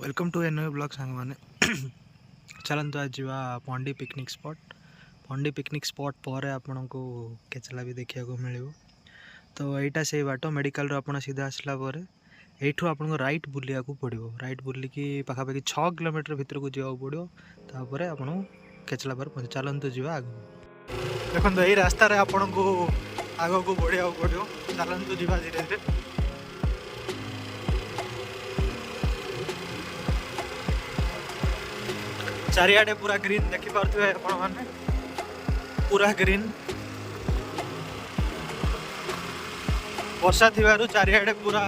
Welcome to a new blog song मैंने चलते आज जा पंडी पिकनिक स्पॉट पर आपण को केचला भी देखा मिल तो यहाँ से बाट मेडिकल आप सीधा आसला यू आपको राइट बुलिया पड़ो राइट बुलिकी पाखापाखि 6 किलोमीटर भितर को जावाक पड़ो तापर आपको केचला पर पहुँच चलते जा आग देखो यही रास्त आपण को आग को बढ़िया पड़ो चलते जा धीरे धीरे चारियाडे पूरा ग्रीन देखी पार्थे आपण माने पूरा ग्रीन वर्षा थिबारु चारियाडे पूरा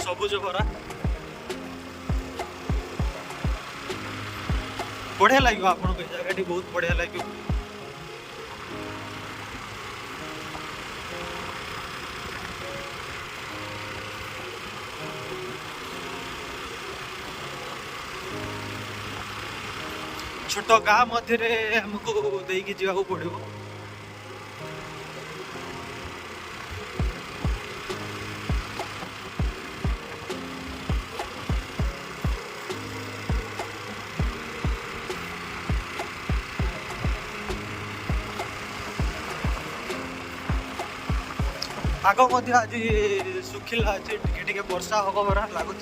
सबुज भरा बढ़िया लगे आपन को जगह बहुत बढ़िया लगे। छोट गाँ मध्य आमको देकी जावाक पड़ो आग मध्य आज सुखिला अच्छे टिके वर्षा हम बरा लगुच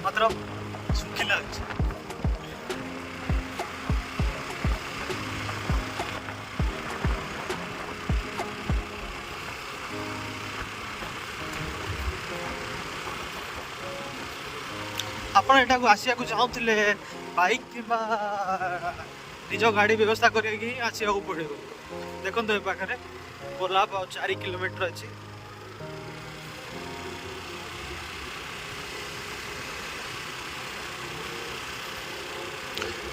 मात्र सुखिला अच्छे आपण एटा को आसिया को चाहूले बाइक कि निज गाड़ी व्यवस्था करके आसिया पड़ो देखो ये पाखे कोल्हाप 4 किलोमीटर अच्छी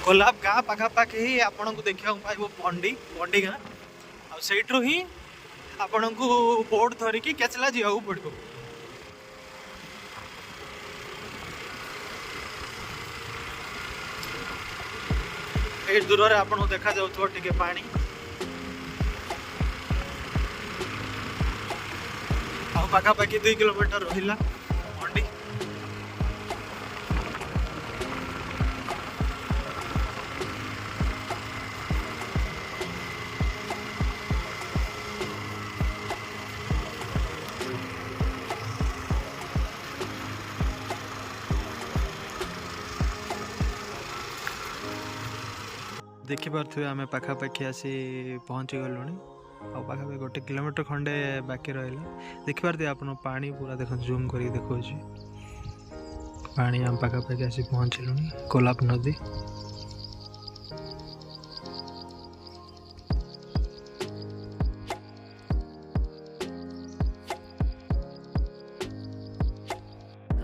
कोल्हाप गाँ पाखापाखि ही आपण को देखा पाइब पंडी गाँ आठू ही आपण को बोट धरिकी केचला जावाक पड़ो। ये दूर में आपको देखा जाऊँ टिके पानी पाखापाखि 2 किलोमीटर रहा मंडी देखिपे आम पाखापाखि आसी पहुँची गलुणी आ पाखापाखि 1 किलोमीटर खंडे बाकी रहा देखिपारे आप पानी पूरा देख जूम कर देखा पानी आम पाखापाखि आसी पहुँचलुणी कोल्हाप नदी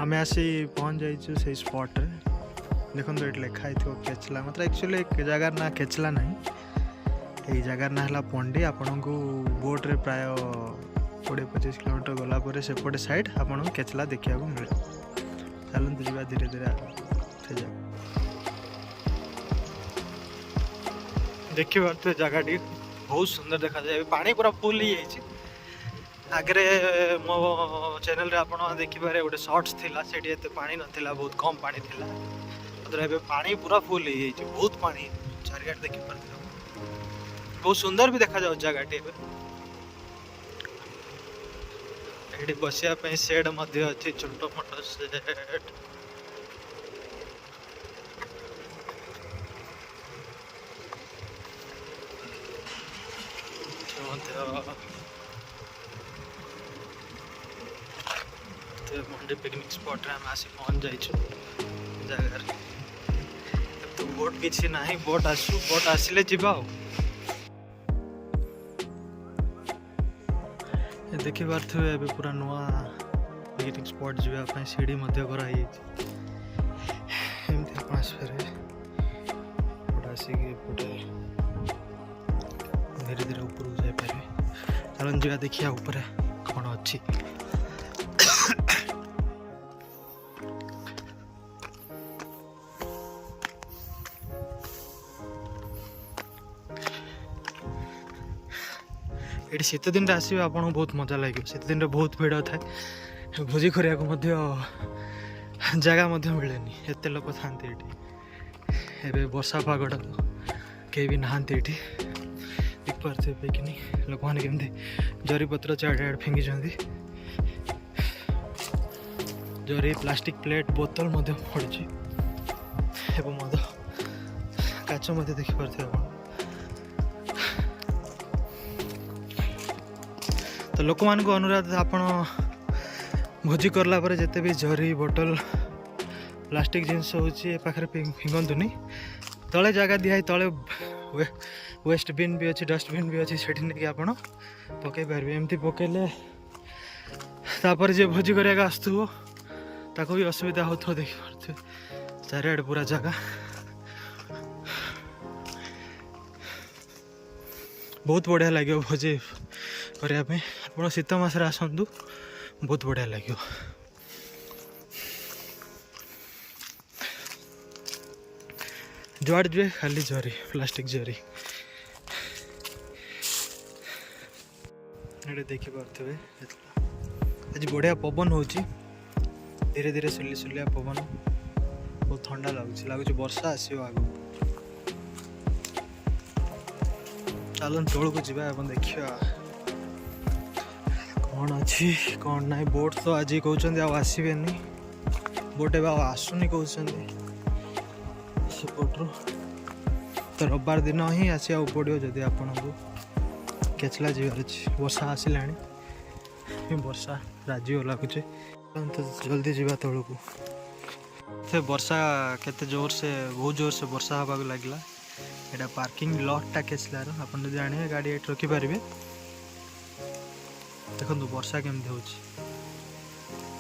आम आसी पहुँच जाइए से स्पॉट रे देखो ये लिखाई थो केचला मतलब एक्चुअली जगार ना केचला ना ये जगार ना है पंडी आपण को बोट रे प्राय 20-25 किलोमीटर गलापर सेपटे साइड आपन केचला देखा मिले चलते जा धीरे धीरे से देखी पारे जगह बहुत सुंदर देखा जाए पानी पूरा फुल ही आगे मो चैनल रे आपन देखिपारे गोटे शॉर्ट्स थिला सेठी एते पानी नथिला बहुत कम पानी थिला मतलब पानी पूरा फुल ही बहुत पानी चारियाड देखी पारे बहुत सुंदर भी देखा जाऊ जगह ये बसिया सेड मध्य अच्छी छोट मोट सेड मंडी पिकनिक स्पॉट रे हम आसी पहुंच जाइछु जगह तो बोट किसी ना बोट आसिले जीवा देखी पारे ए पूरा नुआ पिकनिक स्पॉट जावाई सीढ़ी कराई एमती आप आसपे आसिक धीरे धीरे ऊपर जापारे चलन जा देखिया ऊपर कौन अच्छी ये शीत दिन आसवे आपको बहुत मजा लगे शीत दिन बहुत भिड़ थाए भोजी करने जगह मिले एत लोक था ये वर्षा पागटा कहीं भी नहांती ये देखिए पिकनिक लोक मैंने केमती जरी पत्र चारियाड़ फिंगी जरी प्लास्टिक प्लेट बोतल पड़ी काच देखिपे आप तो लोक मान को अनुरोध आपण भोजी करला पर जिते भी जरी बोतल प्लास्टिक जिनस होचे पाखे फिंगंतुनी तले जगह दिखाई तले वेस्ट बिन भी अच्छी डस्टबिन भी अच्छी से नहीं आप पकई पारे एमती पकड़े तापर जे भोजी करने आसुव ताको भी असुविधा हो देखिए चारिआडे पूरा जगह बहुत बढ़िया लगे भोजी करने आप शीत मस आसतु बहुत बढ़िया लगे जुआड़ जुए खाली जरी प्लास्टिक जरी ये देखिपे आज बढ़िया पवन हो धीरे धीरे सुली सुलिया पवन बहुत ठंडा लगुच वर्षा आसो आग चलो तौल को जा देखा कौन अच्छी कौन ना बोट तो आज कहते आसबे बोट ए आसुनी कहते सेपटू तो रविवार दिन ही आसा पड़ो जदि आपन को केचला जीवार अच्छे वर्षा आसला वर्षा राजी लगुचे तो जल्दी जावा तौल को से वर्षा केते जोर से बहुत जोर से वर्षा हवा लगला एटा पार्किंग लॉट केचलार आप जाने गाड़ी ये रखिपारे देखो वर्षा केमती हो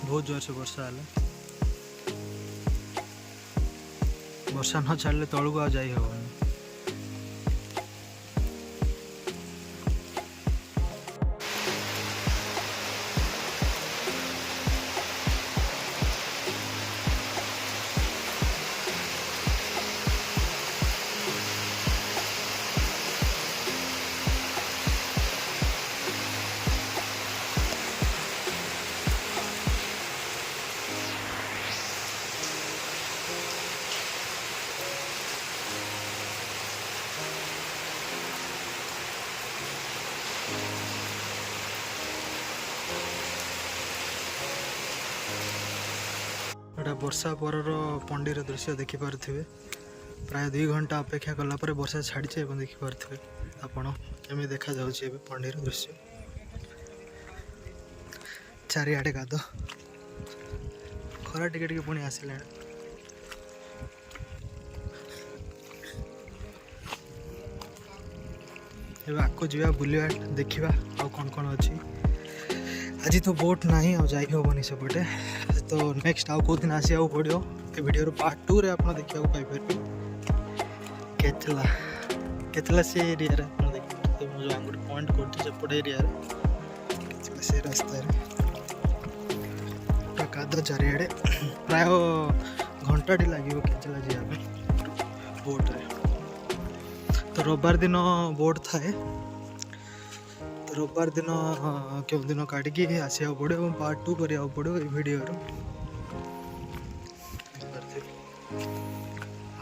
बहुत जोर से वर्षा है वर्षा न छाड़े तौल को आई हेनी वर्षा पर पंडीर दृश्य देखिपे प्राय 2 घंटा अपेक्षा कला पर वर्षा छाड़ी देखिपे आपण एम देखा जाऊँगी पंडीर दृश्य चारिआडे गाद खरा टिके पुणी आसला आगो जा बुलवा देखा आ कौन कौन अच्छी आज तो बोट ना जाई हेनी सेपटे तो नेक्स्ट आउ कौ दिन आसा पड़ो ये वीडियो पार्ट 2 रे आप देखा पाइपर केचला केचला से एरिया देखिए मुझे आंगुठी पॉइंट करपट एरिया केचला से रास्ता काद चारिआडे प्राय घंटाटी लगे केचला जावाई बोट्रे तो रविवार दिन बोट थाए रविवार दिन क्यों दिन काटिकी आसा पड़ो पार्ट 2 करा पड़ो ये वीडियो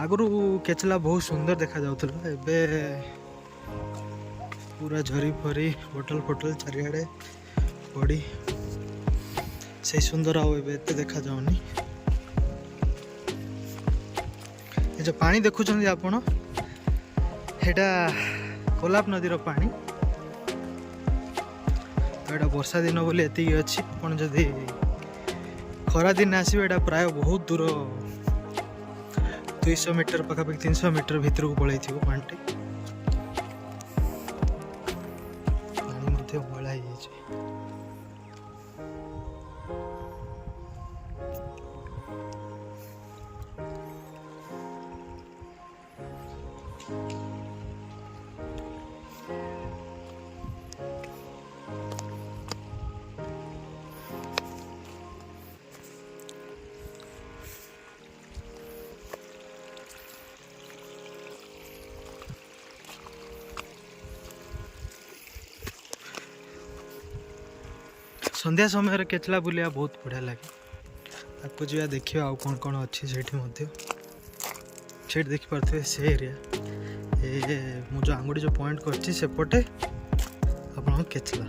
आगु केचला बहुत सुंदर देखा जाऊला एबे पूरा झरी फरी बोतल फोटल चारिआडे पड़ी से सुंदर आते देखा जाऊनी ये जो पानी देखुं आपण एटा कोलाप नदीर पानी तो यहाँ वर्षा दिन बोली एति अच्छी अपन जदि खरा दिन आसवे एटा प्राय बहुत दूर 200 मीटर पखापाखि 300 मीटर भितर को पलि थी पानी मळा संध्या समय केचला बुलिया बहुत बढ़िया लगे आपको जी देखिए आउ कौन कौन अच्छी सेठी देखी पारे से एरिया ये मु जो आंगुठी जो पॉइंट करछि सेपटे आपण केचला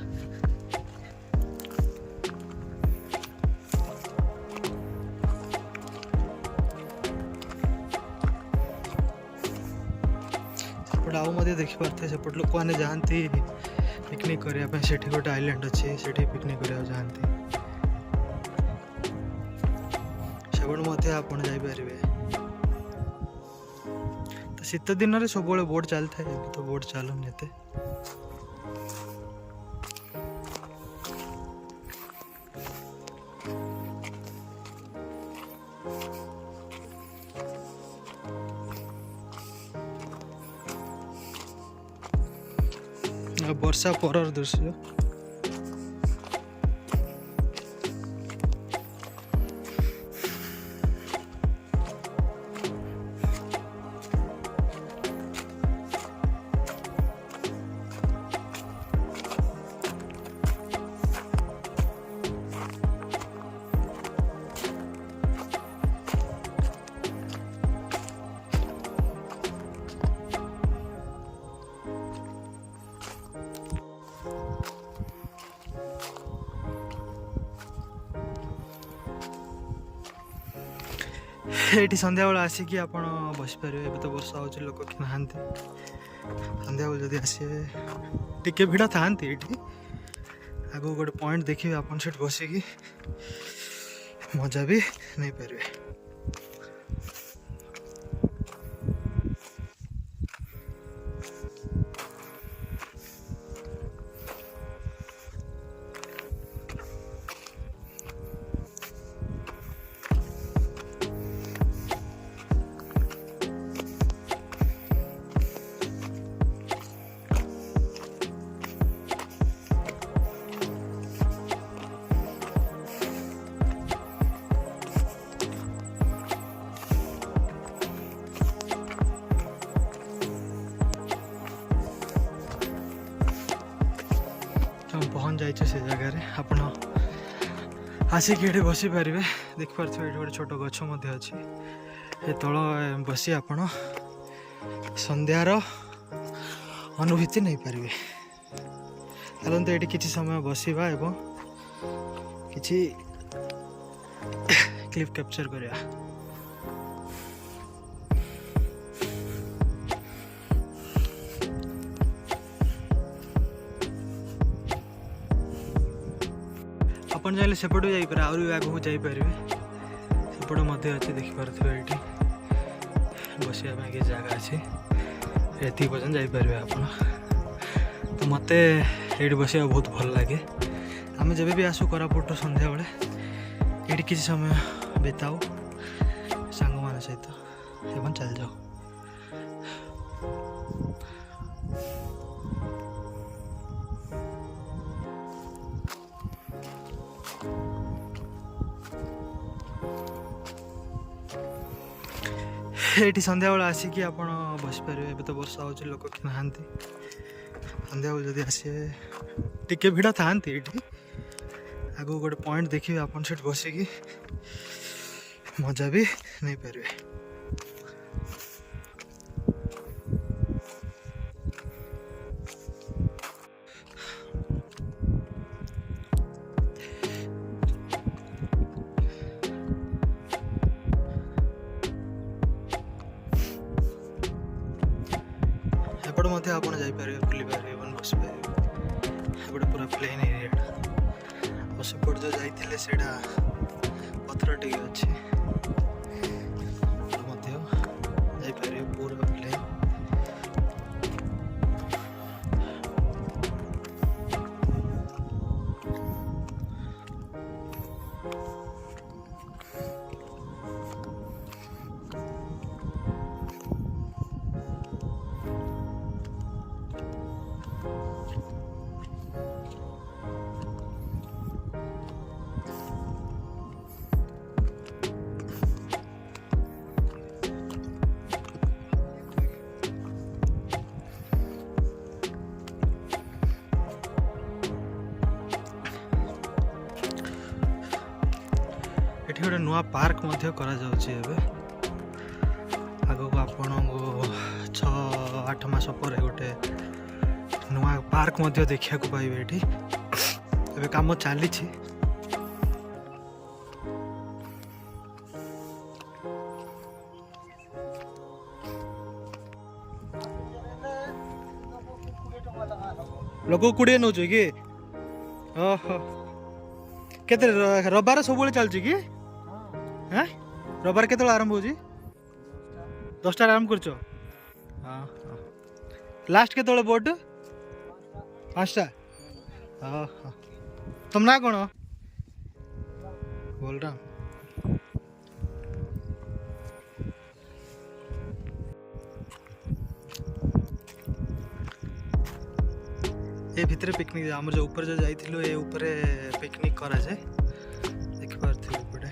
सेपटे आउ मध्य देखी पारे सेपट लोक मैंने जाती पिकनिक करने से गोटे आइलैंड अच्छी से पिकनिक करा जाती सेपट आप जापारे तो शीत दिन में सब बोट चलता है तो बोट चलुनि एत वर्षा पर दृश्य ये संध्या बेला आसिकी आप बसपारे ए तो वर्षा हो लोक कि नहांती संध्या बेल जदि आसवे टिके भिड़ था ये आगो गोटे पॉइंट देखिए आप बसिकी मजा भी नहीं पारे। हम पहुँच जाइए से जगह आप आसिक ये बसी पारे देखिपारे ये गोटे छोट गछ अच्छी ये तल बसी आप संध्यार अनुभूति नहीं पारे। चलते ये किसी समय बसवा एवं किसी क्लिप कैप्चर करिया। अपन चाहिए सेपटू जापर आहरी आगू जापर सेपट अच्छे देखिपे ये बसवाई कि जगह अच्छी ये पर्यटन जापर आप तो मत ये बस बहुत भल लगे। आम जब भी आसू कोरापुट संध्या बेले ये किसी समय बिताऊ सांग मान सहित एवं चल जाओ। ये संध्या बेला आसिकी आप बसपारे ए तो वर्षा हो लोक कि नहांती संध्या बेल जदि आसवे टिके भिड़ था ये आगो गोटे पॉइंट देखिए आप बसिकी मजा भी नहीं पारे। एपट आप जापारे बुली पारे बस पारे पूरा प्लेन एरिया सेपट जो जाइए से पथर टे अच्छे जापारे पूरा प्लेन। नुआ पार्क मध्य करा जाउछि एबे आगो को आपण 6-8 मास पर गोटे नुआ पार्क मध्य देखिया को पाइबे एठी एबे काम चली छी। लोग कुड़े नौ कि ओहो केते रबार सब चलची कि हाँ रबार केत आरंभ हो 10टा आरंभ कर लास्ट केत बोट 5टा हाँ तुम ना कौन बोल रहा ये भितर पिकनिक आम जो ऊपर जो जाइथिलु ए ऊपर पिकनिक करा जाए देख पारथिलु पड़े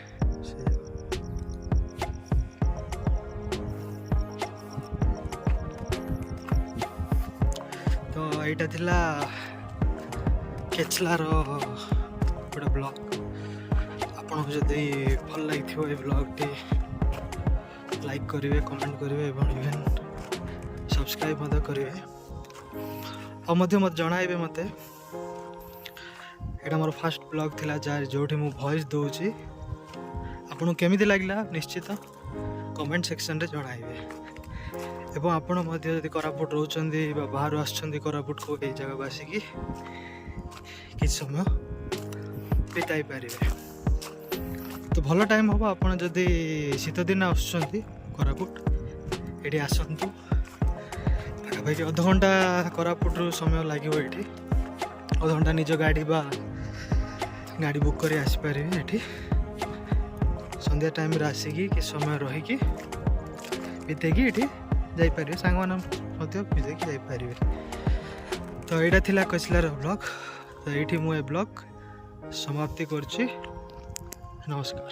तो एटा थिला केचलार गोटे ब्लॉग आपन को जदि भल लागिथिबो ए ब्लॉग टी लाइक करिवे कमेंट करिवे एवं इवन सब्सक्राइब मत करिवे और मत जणाइबे मते एटा मोर फर्स्ट ब्लॉग थिला जार जोठी मु वॉइस दोउची आपन केमिति लागला निश्चित कमेंट सेक्शन रे जणाइबे एवं आपण मध्य यदि कोरापुट रहउचंदी बा बाहर आछंदी कोरापुट को ए जगह बासी की किछ समय बिताई पारिबे तो भलो टाइम होबो आपण जदि शीत दिन आछंदी कोरापुट एडी आसंतु भाई अध घंटा कोरापुट समय लगे ये अध घंटा निज गाड़ी बा गाड़ी बुक कर आसपारे ये संध्या टाइम आसिकी कि समय रहीकि बीतेकी ये जापर सांग मैंने बीतेकी जापर तो यहाँ थिला कचलार ब्लॉग तो ये मुझे ब्लॉग समाप्ति करछि नमस्कार।